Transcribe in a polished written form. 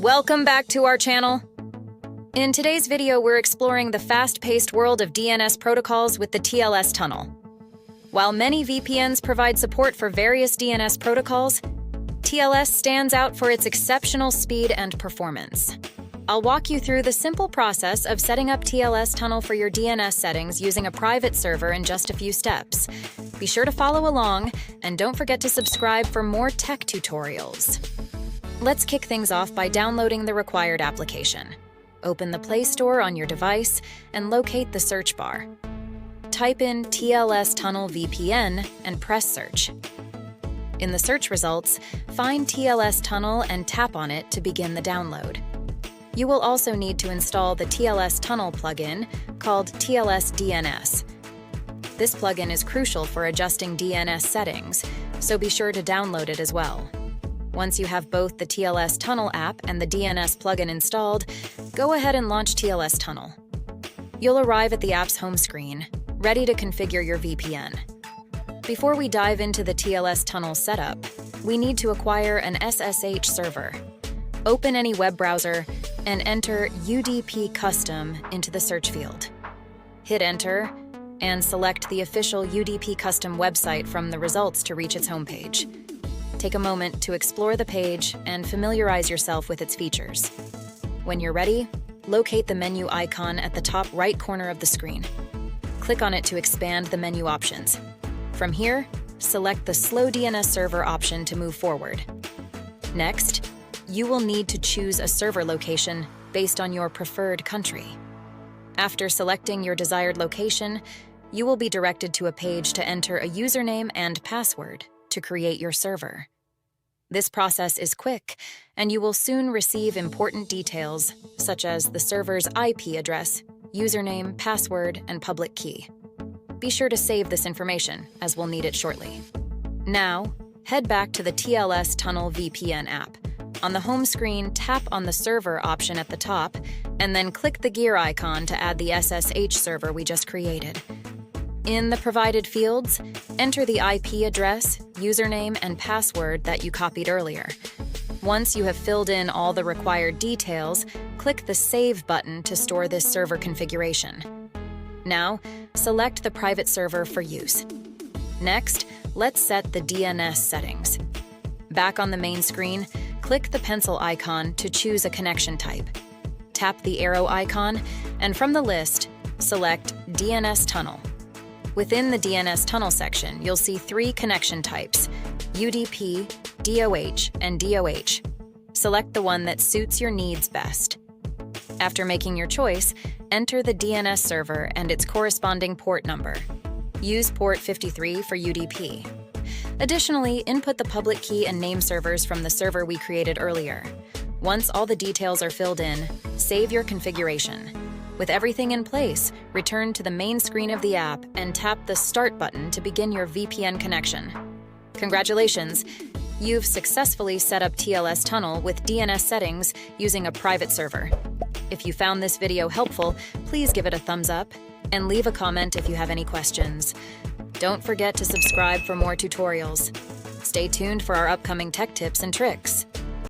Welcome back to our channel. In today's video, we're exploring the fast-paced world of DNS protocols with the TLS Tunnel. While many VPNs provide support for various DNS protocols, TLS stands out for its exceptional speed and performance. I'll walk you through the simple process of setting up TLS Tunnel for your DNS settings using a private server in just a few steps. Be sure to follow along, and don't forget to subscribe for more tech tutorials. Let's kick things off by downloading the required application. Open the Play Store on your device and locate the search bar. Type in TLS Tunnel VPN and press search. In the search results, find TLS Tunnel and tap on it to begin the download. You will also need to install the TLS Tunnel plugin called TLS DNS. This plugin is crucial for adjusting DNS settings, so be sure to download it as well. Once you have both the TLS Tunnel app and the DNS plugin installed, go ahead and launch TLS Tunnel. You'll arrive at the app's home screen, ready to configure your VPN. Before we dive into the TLS Tunnel setup, we need to acquire an SSH server. Open any web browser and enter UDP Custom into the search field. Hit Enter and select the official UDP Custom website from the results to reach its homepage. Take a moment to explore the page and familiarize yourself with its features. When you're ready, locate the menu icon at the top right corner of the screen. Click on it to expand the menu options. From here, select the Slow DNS Server option to move forward. Next, you will need to choose a server location based on your preferred country. After selecting your desired location, you will be directed to a page to enter a username and password to create your server. This process is quick, and you will soon receive important details, such as the server's IP address, username, password, and public key. Be sure to save this information, as we'll need it shortly. Now, head back to the TLS Tunnel VPN app. On the home screen, tap on the server option at the top, and then click the gear icon to add the SSH server we just created. In the provided fields, enter the IP address, username, and password that you copied earlier. Once you have filled in all the required details, click the Save button to store this server configuration. Now, select the private server for use. Next, let's set the DNS settings. Back on the main screen, click the pencil icon to choose a connection type. Tap the arrow icon, and from the list, select DNS Tunnel. Within the DNS Tunnel section, you'll see 3 connection types: UDP, DOH, and DOH. Select the one that suits your needs best. After making your choice, enter the DNS server and its corresponding port number. Use port 53 for UDP. Additionally, input the public key and name servers from the server we created earlier. Once all the details are filled in, save your configuration. With everything in place, return to the main screen of the app and tap the Start button to begin your VPN connection. Congratulations! You've successfully set up TLS Tunnel with DNS settings using a private server. If you found this video helpful, please give it a thumbs up and leave a comment if you have any questions. Don't forget to subscribe for more tutorials. Stay tuned for our upcoming tech tips and tricks.